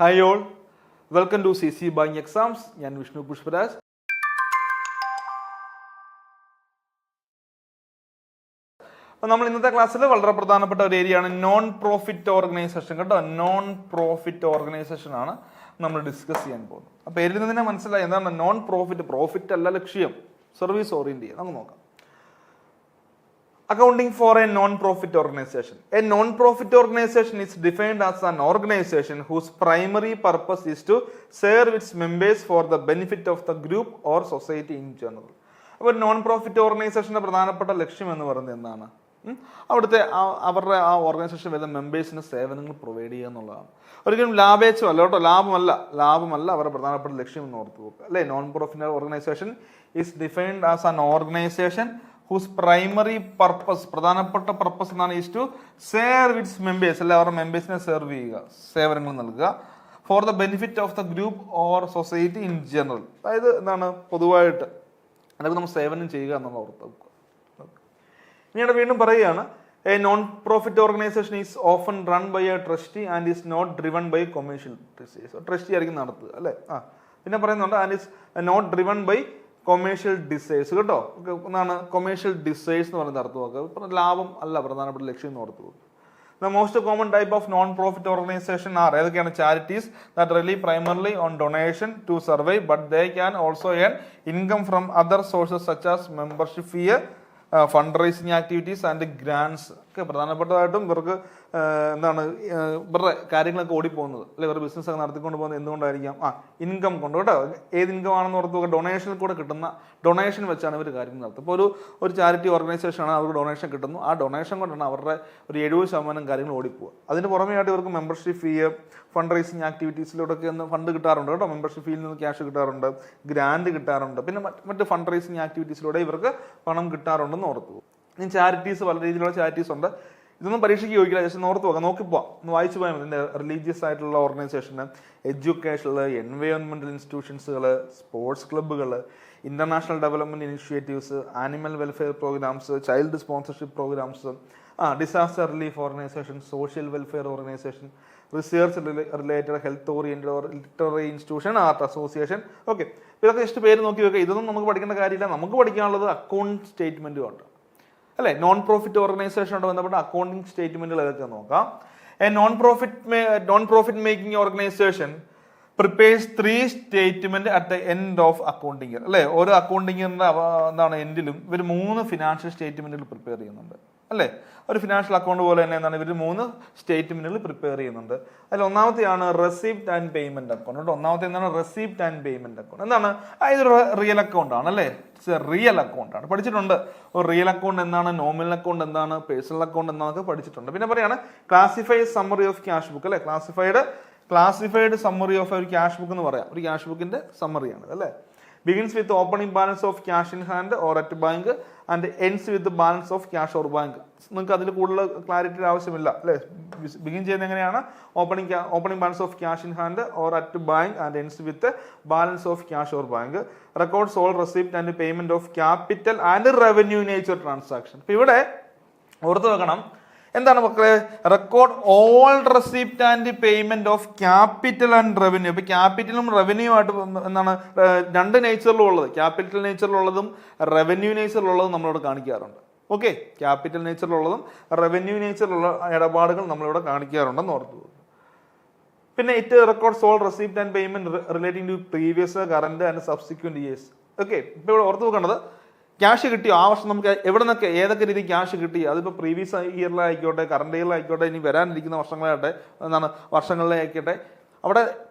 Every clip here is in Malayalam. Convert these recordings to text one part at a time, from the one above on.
Hi all, welcome to CC Buying Exams. ഞാൻ വിഷ്ണു പുഷ്പരാജ്. നമ്മൾ ഇന്നത്തെ ക്ലാസ്സിൽ വളരെ പ്രധാനപ്പെട്ട ഒരു ഏരിയയാണ് നോൺ പ്രോഫിറ്റ് ഓർഗനൈസേഷൻ കേട്ടോ. നോൺ പ്രോഫിറ്റ് ഓർഗനൈസേഷൻ ആണ് നമ്മൾ ഡിസ്കസ് ചെയ്യാൻ പോകുന്നത്. അപ്പോൾ പേരിൽ നിന്ന് തന്നെ മനസ്സിലായി എന്താണ് നോൺ പ്രോഫിറ്റ്. പ്രോഫിറ്റ് അല്ല ലക്ഷ്യം, സർവീസ് ഓറിയന്റഡ്. നമുക്ക് നോക്കാം. Accounting for a non-profit organization. A non-profit organization is defined as an organization whose primary purpose is to serve its members for the benefit of the group or society in general. അപ്പോൾ നോൺ പ്രോഫിറ്റ് ഓർഗനൈസേഷന്റെ പ്രധാനപ്പെട്ട ലക്ഷ്യം എന്ന് പറയുന്നത് എന്താണ്? അവിടുത്തെ അവരുടെ ആ ഓർഗനൈസേഷൻ വരുന്ന മെമ്പേഴ്സിന് സേവനങ്ങൾ പ്രൊവൈഡ് ചെയ്യുക എന്നുള്ളതാണ്. ഒരിക്കലും ലാഭേച്ഛമല്ല കേട്ടോ, ലാഭമല്ല അവരുടെ പ്രധാനപ്പെട്ട ലക്ഷ്യം എന്ന് ഓർത്ത് നോക്കുക അല്ലേ. Non profit organisation is defined as an organisation whose primary purpose, പ്രധാനപ്പെട്ട പർപ്പസ് എന്നാണ് is to serve its members, അല്ലെ അവരുടെ മെമ്പേഴ്സിനെ സെർവ് ചെയ്യുക, സേവനങ്ങൾ നൽകുക, for the benefit of the group or society in general. അതായത് എന്താണ് പൊതുവായിട്ട് അതൊക്കെ നമ്മൾ സേവനം ചെയ്യുക എന്നുള്ള ഓർത്ത് വെക്കുക. ഇനിയുടെ വീണ്ടും പറയുകയാണ്, a non profit organisation is often run by a trustee and is not driven by commercial desires. Trustee ആയിരിക്കും നടത്തുക അല്ലേ. പിന്നെ പറയുന്നുണ്ട് and is not driven by commercial desires കേട്ടോ. എന്നാണ് കൊമേഴ്ഷ്യൽ ഡിസൈഴ്സ് എന്ന് പറയുന്നത് അർത്ഥം നോക്കുക. ലാഭം അല്ല പ്രധാനപ്പെട്ട ലക്ഷ്യം എന്ന് ഓർത്ത് പോകും. The most common type of non profit organisation are ഏതൊക്കെയാണ്? Charities that rely primarily on donation to survive but they can also earn income from other sources such as membership fee, fund raising activities and grants. ഒക്കെ പ്രധാനപ്പെട്ടതായിട്ടും ഇവർക്ക് എന്താണ് ഇവരുടെ കാര്യങ്ങളൊക്കെ ഓടിപ്പോകുന്നത് അല്ലെ, ഇവരുടെ ബിസിനസ് ഒക്കെ നടത്തിക്കൊണ്ട് പോകുന്നത് എന്തുകൊണ്ടായിരിക്കാം? ഇൻകം കൊണ്ട് കേട്ടോ. ഏത് ഇൻകം ആണെന്ന് ഓർത്ത് നോക്കുക. ഡൊണേഷനിൽ കൂടെ കിട്ടുന്ന ഡൊണേഷൻ വെച്ചാണ് ഇവർ കാര്യങ്ങൾ നടത്തുന്നത്. ഇപ്പോൾ ഒരു ചാരിറ്റി ഓർഗനൈസേഷൻ ആണ്, അവർക്ക് ഡൊണേഷൻ കിട്ടുന്നു. ആ ഡൊണേഷൻ കൊണ്ടാണ് അവരുടെ ഒരു 70% കാര്യങ്ങൾ ഓടിപ്പോവുക. അതിന് പുറമെയായിട്ട് ഇവർക്ക് മെമ്പർഷിപ്പ് ഫീ, ഫണ്ട് റൈസിങ് ആക്ടിവിറ്റീസിലൂടെയൊക്കെ ഫണ്ട് കിട്ടാറുണ്ട് കേട്ടോ. മെമ്പർഷിപ്പ് ഫീയിൽ നിന്ന് ക്യാഷ് കിട്ടാറുണ്ട്, ഗ്രാൻഡ് കിട്ടാറുണ്ട്, പിന്നെ മറ്റ് ഫണ്ട് റൈസിങ് ആക്ടിവിറ്റീസിലൂടെ ഇവർക്ക് പണം കിട്ടാറുണ്ടെന്ന് ഓർത്തു പോകും. ഇനി ചാരിറ്റീസ് പല രീതിയിലുള്ള ചാരിറ്റീസ് ഉണ്ട്. ഇതൊന്നും പരീക്ഷയ്ക്ക് ചോദിക്കില്ല, ജസ്റ്റ് ഓർത്ത് പോകാം, നോക്കിപ്പോ ഒന്ന് വായിച്ചു പോയാൽ മതി. റിലീജിയസ് ആയിട്ടുള്ള ഓർഗനൈസേഷന്, എഡ്യൂക്കേഷനിൽ, എൻവയോൺമെന്റൽ ഇൻസ്റ്റിറ്റ്യൂഷൻസുകൾ, സ്പോർട്സ് ക്ലബ്ബുകൾ, international development initiatives, animal welfare programmes, child sponsorship programmes, disaster relief organisation, social welfare organisation, research related, health oriented or literary institution, art association. Okay, ഇതൊക്കെ ജസ്റ്റ് പേര് നോക്കി വെക്കുക. ഇതൊന്നും നമുക്ക് പഠിക്കേണ്ട കാര്യമില്ല. നമുക്ക് പഠിക്കാനുള്ളത് അക്കൗണ്ട് സ്റ്റേറ്റ്മെന്റുമാണ് അല്ലെ. നോൺ പ്രോഫിറ്റ് ഓർഗനൈസേഷനോട് ബന്ധപ്പെട്ട അക്കൗണ്ടിങ് സ്റ്റേറ്റ്മെന്റുകൾ ഏതൊക്കെ നോക്കാം. A non profit making organisation prepares 3 statement at the end of accounting year അല്ലെ. ഓരോ അക്കൗണ്ടിങ് ഇയറിന്റെ എന്താണ് എൻഡിലും ഇവർ 3 ഫിനാൻഷ്യൽ സ്റ്റേറ്റ്മെന്റുകൾ പ്രിപ്പയർ ചെയ്യുന്നുണ്ട് അല്ലേ. ഒരു ഫിനാൻഷ്യൽ അക്കൗണ്ട് പോലെ തന്നെ എന്താണ് ഇവർ 3 സ്റ്റേറ്റ്മെന്റുകൾ പ്രിപ്പയർ ചെയ്യുന്നുണ്ട്. അതിൽ ഒന്നാമത്തെയാണ് റെസിപ്റ്റ് ആൻഡ് പേയ്മെന്റ് അക്കൗണ്ട്. ഒന്നാമത്തെ എന്താണ്? Receipt and payment account. എന്താണ്? ഇതൊരു റിയൽ അക്കൗണ്ട് ആണ് അല്ലേ. റിയൽ അക്കൗണ്ട് ആണ്, പഠിച്ചിട്ടുണ്ട്. ഒരു റിയൽ അക്കൗണ്ട് എന്താണ്, നോമിനൽ അക്കൗണ്ട് എന്താണ്, പേഴ്സണൽ അക്കൗണ്ട് എന്താണെന്നൊക്കെ പഠിച്ചിട്ടുണ്ട്. പിന്നെ പറയാണ് classified summary of cash book അല്ലെ. ക്ലാസിഫൈഡ് സമ്മറി ഓഫ് ഒരു ക്യാഷ് ബുക്ക് എന്ന് പറയാം. ഒരു ക്യാഷ് ബുക്കിന്റെ സമ്മറിയാണ് അല്ലേ. begins with opening balance of cash in hand or at bank and ends with the balance of cash or bank. നിങ്ങൾക്ക് അതിൽ കൂടുതൽ ക്ലാരിറ്റി ആവശ്യമില്ല അല്ലേ. ബിഗിൻ ചെയ്യുന്നത് എങ്ങനെയാണ്? Opening balance of cash in hand or at bank and ends with balance of cash or bank. Records all receipt and payment of capital and revenue nature transaction. ഇപ്പൊ ഇവിടെ ഓർത്ത് വെക്കണം എന്താണ് മക്കളെ? Record all receipt and payment of capital and revenue. ഇപ്പൊ ക്യാപിറ്റലും റവന്യൂ ആയിട്ട് എന്താണ് 2 നേച്ചറിലുള്ളത്, ക്യാപിറ്റൽ നേച്ചറിലുള്ളതും റവന്യൂ നേച്ചറിലുള്ളതും നമ്മളിവിടെ കാണിക്കാറുണ്ട്. ഓക്കെ, ക്യാപിറ്റൽ നേച്ചറിലുള്ളതും റവന്യൂ നേച്ചറിലുള്ള ഇടപാടുകൾ നമ്മളിവിടെ കാണിക്കാറുണ്ടെന്ന് ഓർത്തു. പിന്നെ it records all receipt and payment relating to previous, current and subsequent years. Okay, ഇപ്പൊ ഇവിടെ ഓർത്ത് വെക്കേണ്ടത് ക്യാഷ് കിട്ടിയോ ആ വർഷം, നമുക്ക് എവിടെ നിന്നൊക്കെ ഏതൊക്കെ രീതി ക്യാഷ് കിട്ടി, അതിപ്പോൾ പ്രീവിയസ് ഇയറിലായിക്കോട്ടെ, കറണ്ട് ഇയറിലായിക്കോട്ടെ, ഇനി വരാനിരിക്കുന്ന വർഷങ്ങളായിട്ടെ വർഷങ്ങളിലായിക്കോട്ടെ, അവിടെ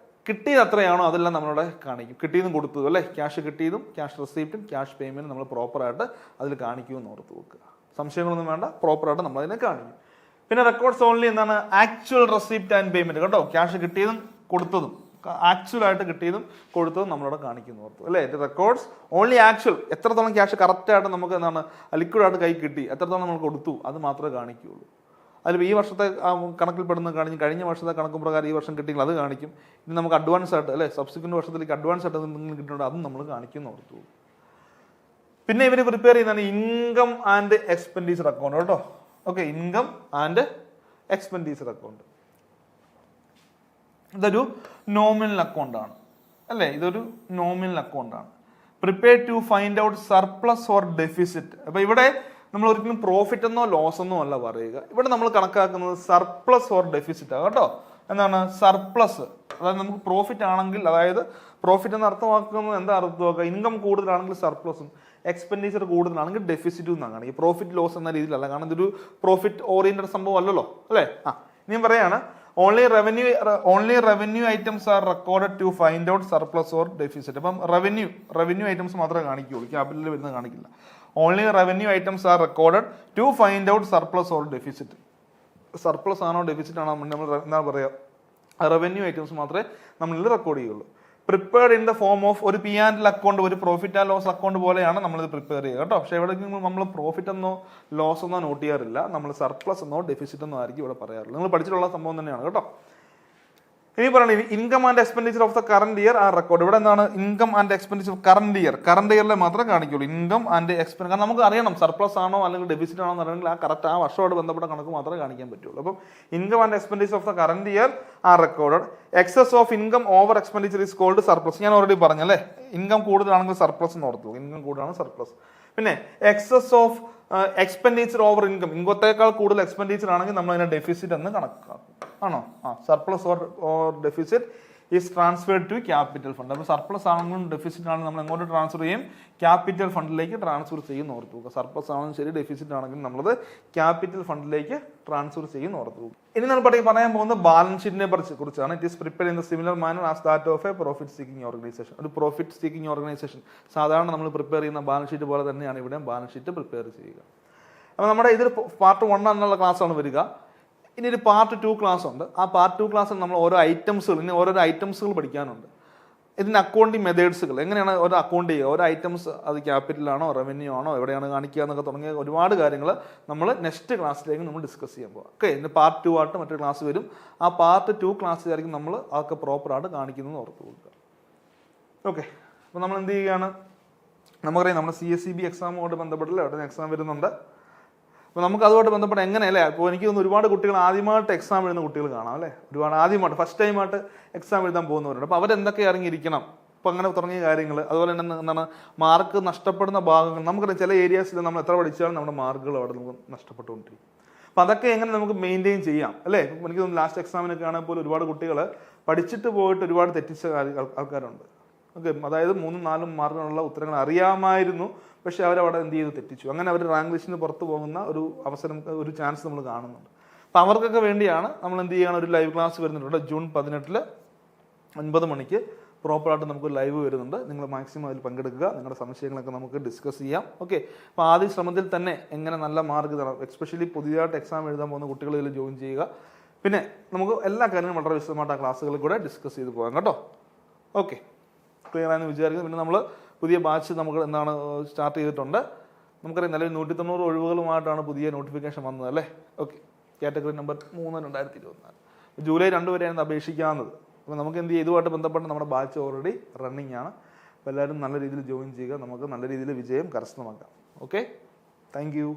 കിട്ടിയത് എത്രയാണോ അതെല്ലാം നമ്മളിവിടെ കാണിക്കും. കിട്ടിയതും കൊടുത്തു അല്ലേ. ക്യാഷ് കിട്ടിയതും ക്യാഷ് റെസിപ്റ്റും ക്യാഷ് പേയ്മെന്റും നമ്മൾ പ്രോപ്പറായിട്ട് അതിൽ കാണിക്കുമെന്ന് ഓർത്ത് വെക്കുക. സംശയങ്ങളൊന്നും വേണ്ട, പ്രോപ്പറായിട്ട് നമ്മളതിനെ കാണിക്കും. പിന്നെ റെക്കോർഡ്സ് ഓൺലി എന്താണ്? ആക്ച്വൽ റെസിപ്റ്റ് ആൻഡ് പേയ്മെന്റ് കേട്ടോ. ക്യാഷ് കിട്ടിയതും കൊടുത്തതും, ആക്ച്വൽ ആയിട്ട് കിട്ടിയതും കൊടുത്തതും നമ്മളിവിടെ കാണിക്കുന്നു ഓർത്തു അല്ലേ. റെക്കോർഡ്സ് ഓൺലി ആക്ച്വൽ, എത്രത്തോളം ക്യാഷ് കറക്റ്റ് ആയിട്ട് നമുക്ക് എന്താണ് ലിക്വിഡായിട്ട് കൈ കിട്ടി, എത്രത്തോളം നമ്മൾ കൊടുത്തു, അത് മാത്രമേ കാണിക്കുകയുള്ളൂ. അതിൽ ഈ വർഷത്തെ കണക്കിൽപ്പെടുന്നത് കാണിക്കും, കഴിഞ്ഞ വർഷത്തെ കണക്ക് പ്രകാരം ഈ വർഷം കിട്ടിയെങ്കിൽ അത് കാണിക്കും. ഇനി നമുക്ക് അഡ്വാൻസ് ആയിട്ട് അല്ലെ, സബ്സിക്വന്റ് വർഷത്തിലേക്ക് അഡ്വാൻസ് ആയിട്ട് എന്തെങ്കിലും കിട്ടുന്നുണ്ട് അതും നമ്മൾ കാണിക്കുന്നു ഓർത്തു. പിന്നെ ഇവർ പ്രിപ്പയർ ചെയ്യുന്നതാണ് ഇൻകം ആൻഡ് എക്സ്പെൻഡിച്ചർ അക്കൗണ്ട് കേട്ടോ. Okay, income and expenditure account. ഇതൊരു നോമിനൽ അക്കൗണ്ട് ആണ് അല്ലേ, ഇതൊരു നോമിനൽ അക്കൗണ്ട് ആണ്. Prepare to find out surplus or deficit. അപ്പൊ ഇവിടെ നമ്മൾ ഒരിക്കലും പ്രോഫിറ്റ് എന്നോ ലോസ് എന്നോ അല്ല പറയുക, ഇവിടെ നമ്മൾ കണക്കാക്കുന്നത് സർപ്ലസ് ഓർ ഡെഫിസിറ്റ് ആണ് കേട്ടോ. എന്താണ് സർപ്ലസ്? അതായത് നമുക്ക് പ്രോഫിറ്റ് ആണെങ്കിൽ, അതായത് പ്രോഫിറ്റ് എന്ന് അർത്ഥമാക്കുന്നത് എന്താ അർത്ഥമാക്കുക, ഇൻകം കൂടുതലാണെങ്കിൽ സർപ്ലസും എക്സ്പെൻഡിച്ചർ കൂടുതലാണെങ്കിൽ ഡെഫിസിറ്റും എന്നാണ്. ഈ പ്രോഫിറ്റ് ലോസ് എന്ന രീതിയിലല്ല, കാരണം ഇതൊരു പ്രോഫിറ്റ് ഓറിയന്റഡ് സംഭവം അല്ലല്ലോ അല്ലേ. ഇനിയും പറയാണ് only revenue items are recorded to find out surplus or deficit. അപ്പം റവന്യൂ ഐറ്റംസ് മാത്രമേ കാണിക്കുകയുള്ളൂ, ക്യാപിറ്റലിൽ വരുന്നത് കാണിക്കില്ല. Only revenue items are recorded to find out surplus or deficit. Surplus ആണോ ഡെഫിസിറ്റ് ആണോ നമ്മൾ എന്താ പറയുക, റവന്യൂ ഐറ്റംസ് മാത്രമേ നമ്മളിൽ റെക്കോർഡ് ചെയ്യുള്ളൂ. Prepared in the form of ഒരു പി ആൻഡ് എൽ അക്കൗണ്ട്, ഒരു പ്രോഫിറ്റ് ആൻഡ് ലോസ് അക്കൗണ്ട് പോലെയാണ് നമ്മളിത് പ്രിപ്പയർ ചെയ്യുക കേട്ടോ. പക്ഷേ ഇവിടെ നമ്മൾ പ്രോഫിറ്റ് എന്നോ ലോസ് എന്നോ നോട്ട് ചെയ്യാറില്ല, നമ്മൾ സർപ്ലസ് എന്നോ ഡെഫിസിറ്റ് എന്നോ ആയിരിക്കും ഇവിടെ പറയാറുള്ളത്. നിങ്ങൾ പഠിച്ചിട്ടുള്ള സംഭവം തന്നെയാണ് കേട്ടോ. ഇനി പറയുന്നത് income and expenditure of the current year are record. ഇവിടെ എന്താണ് ഇൻകം ആൻഡ് എക്സ്പെൻഡിച്ചർ കറന്റ് ഇയറിലെ മാത്രമേ കാണിക്കുള്ളൂ ഇൻകം ആൻഡ് എക്സ്പെൻസ്. കാരണം നമുക്ക് അറിയണം സർപ്ലസ് ആണോ അല്ലെങ്കിൽ ഡെഫിസിറ്റ് ആണോ എന്ന് അറിയണമെങ്കിൽ ആ വർഷത്തോട് ബന്ധപ്പെട്ട കണക്ക് മാത്രമേ കാണിക്കാൻ പറ്റുള്ളൂ. അപ്പം income and expenditure of the current year are record. Excess of income over expenditure is called surplus. ഞാൻ ഓൾറെഡി പറഞ്ഞല്ലേ, ഇൻകം കൂടുതലാണെങ്കിൽ സർപ്ലസ് എന്ന് ഓർത്തു, ഇൻകം കൂടുതലാണ് സർപ്ലസ്. പിന്നെ excess of expenditure over income, ഇൻകത്തേക്കാൾ കൂടുതൽ എക്സ്പെൻഡിച്ചർ ആണെങ്കിൽ നമ്മൾ അതിനെ ഡെഫിസിറ്റ് എന്ന് കണക്കാക്കും. ആണോ? Surplus or deficit is transferred to capital fund. അപ്പോൾ സർപ്ലസ് ആണെങ്കിലും ഡെഫിസിറ്റ് ആണെങ്കിലും നമ്മൾ എങ്ങോട്ട് ട്രാൻസ്ഫർ ചെയ്യും? ക്യാപിറ്റൽ ഫണ്ടിലേക്ക് ട്രാൻസ്ഫർ ചെയ്യും ഓർത്തു. സർപ്ലസ് ആണെങ്കിലും ശരി, ഡെഫിസിറ്റ് ആണെങ്കിലും നമ്മളത് ക്യാപിറ്റൽ ഫണ്ടിലേക്ക് ട്രാൻസ്ഫർ ചെയ്യും ഓർത്തു. ഇനി നമ്മൾ പറയാൻ പോകുന്നത് ബാലൻസ് ഷീറ്റിനെ കുറിച്ചാണ്. It is prepare in the similar manner as that of a profit seeking organisation. ഒരു പ്രോഫിറ്റ് സീക്കിംഗ് ഓർഗനൈസേഷൻ സാധാരണ നമ്മൾ പ്രിപ്പയർ ചെയ്യുന്ന ബാലൻസ് ഷീറ്റ് പോലെ തന്നെയാണ് ഇവിടെ ബാലൻസ് ഷീറ്റ് പ്രിപ്പയർ ചെയ്യുക. അപ്പോൾ നമ്മുടെ ഇതിൽ പാർട്ട് 1 എന്നുള്ള ക്ലാസ്സാണ് വരിക. ഇനി ഒരു പാർട്ട് 2 ക്ലാസ് ഉണ്ട്. ആ പാർട്ട് 2 ക്ലാസ്സിൽ നമ്മൾ ഓരോരോ ഐറ്റംസുകൾ പഠിക്കാനുണ്ട്. ഇതിന് അക്കൗണ്ടിങ് മെത്തേഡ്സുകൾ, എങ്ങനെയാണ് ഒരു അക്കൗണ്ട് ചെയ്യുക, ഓരോ ഐറ്റംസ് അത് ക്യാപിറ്റലാണോ റവന്യൂ ആണോ എവിടെയാണ് കാണിക്കുക എന്നൊക്കെ തുടങ്ങിയ ഒരുപാട് കാര്യങ്ങൾ നമ്മൾ നെക്സ്റ്റ് ക്ലാസ്സിലേക്ക് നമ്മൾ ഡിസ്കസ് ചെയ്യാൻ പോകാം. ഓക്കെ, ഇതിന് പാർട്ട് 2 ആയിട്ട് മറ്റൊരു ക്ലാസ് വരും. ആ പാർട്ട് 2 ക്ലാസ്സിലായിരിക്കും നമ്മൾ അതൊക്കെ പ്രോപ്പറായിട്ട് കാണിക്കുന്നത് ഓർത്ത് കൊടുക്കുക. ഓക്കെ, അപ്പോൾ നമ്മൾ എന്ത് ചെയ്യുകയാണ്, നമുക്കറിയാം നമ്മുടെ CSEB എക്സാമുമായിട്ട് ബന്ധപ്പെട്ടില്ല, അവിടെ എക്സാം വരുന്നുണ്ട്. അപ്പോൾ നമുക്ക് അതുമായിട്ട് ബന്ധപ്പെട്ട് എങ്ങനെയല്ലേ, അപ്പോൾ എനിക്ക് തോന്നുന്നു ഒരുപാട് കുട്ടികൾ ആദ്യമായിട്ട് എക്സാം എഴുതുന്ന കുട്ടികൾ കാണാം അല്ലേ, ആദ്യമായിട്ട് ഫസ്റ്റ് ടൈമായിട്ട് എക്സാം എഴുതാൻ പോകുന്നവരുണ്ട്. അപ്പോൾ അവരെന്തൊക്കെ ഇറങ്ങിയിരിക്കണം, അപ്പോൾ അങ്ങനെ തുടങ്ങിയ കാര്യങ്ങൾ, അതുപോലെ തന്നെ എന്താണ് മാർക്ക് നഷ്ടപ്പെടുന്ന ഭാഗങ്ങൾ. നമുക്കറിയാം ചില ഏരിയാസിൽ നമ്മൾ എത്ര പഠിച്ചാലും നമ്മുടെ മാർക്കുകൾ അവിടെ നമുക്ക് നഷ്ടപ്പെട്ടുകൊണ്ടിരിക്കും. അപ്പോൾ അതൊക്കെ എങ്ങനെ നമുക്ക് മെയിൻറ്റെയിൻ ചെയ്യാം അല്ലേ. എനിക്ക് തോന്നുന്നു ലാസ്റ്റ് എക്സാമിനൊക്കെ ആണെങ്കിൽ പോലും ഒരുപാട് കുട്ടികൾ പഠിച്ചിട്ട് പോയിട്ട് ഒരുപാട് തെറ്റിച്ച ആൾക്കാരുണ്ട്. ഓക്കെ, അതായത് 3-4 മാർക്കിനുള്ള ഉത്തരങ്ങൾ അറിയാമായിരുന്നു, പക്ഷെ അവരവിടെ എന്ത് ചെയ്തു, തെറ്റിച്ചു. അങ്ങനെ അവർ റാങ്ക് ലിസ്റ്റിന് പുറത്ത് പോകുന്ന ഒരു ചാൻസ് നമ്മൾ കാണുന്നുണ്ട്. അപ്പോൾ അവർക്കൊക്കെ വേണ്ടിയാണ് നമ്മൾ എന്ത് ചെയ്യുകയാണ്, ഒരു ലൈവ് ക്ലാസ് വരുന്നുണ്ട് ജൂൺ 18 9 മണിക്ക് പ്രോപ്പറായിട്ട് നമുക്ക് ലൈവ് വരുന്നുണ്ട്. നിങ്ങൾ മാക്സിമം അതിൽ പങ്കെടുക്കുക, നിങ്ങളുടെ സംശയങ്ങളൊക്കെ നമുക്ക് ഡിസ്കസ് ചെയ്യാം. ഓക്കെ, അപ്പോൾ ആദ്യ ശ്രമത്തിൽ തന്നെ എങ്ങനെ നല്ല മാർക്ക് തരാം, എസ്പെഷ്യലി പുതിയതായിട്ട് എക്സാം എഴുതാൻ പോകുന്ന കുട്ടികൾ ഇതിൽ ജോയിൻ ചെയ്യുക. പിന്നെ നമുക്ക് എല്ലാ കാര്യങ്ങളും വളരെ വിശദമായിട്ട് ആ ക്ലാസ്സുകളിൽ കൂടെ ഡിസ്കസ് ചെയ്ത് പോകാം കേട്ടോ. ഓക്കെ, ക്ലിയർ ആയെന്ന് വിചാരിക്കുന്നു. പിന്നെ നമ്മൾ പുതിയ ബാച്ച് നമുക്ക് എന്താണ് സ്റ്റാർട്ട് ചെയ്തിട്ടുണ്ട്. നമുക്കറിയാം നിലവിൽ 190 ഒഴിവുകളുമായിട്ടാണ് പുതിയ നോട്ടിഫിക്കേഷൻ വന്നത് അല്ലേ. ഓക്കെ, കാറ്റഗറി നമ്പർ 3 2024 ജൂലൈ 2 വരെയാണ് അപേക്ഷിക്കാവുന്നത്. അപ്പോൾ നമുക്ക് എന്ത് ചെയ്യും, ഇതുമായിട്ട് ബന്ധപ്പെട്ട് നമ്മുടെ ബാച്ച് ഓൾറെഡി റണ്ണിങ് ആണ്. അപ്പോൾ എല്ലാവരും നല്ല രീതിയിൽ ജോയിൻ ചെയ്യുക, നമുക്ക് നല്ല രീതിയിൽ വിജയം കരസ്ഥമാക്കാം. Okay, thank you.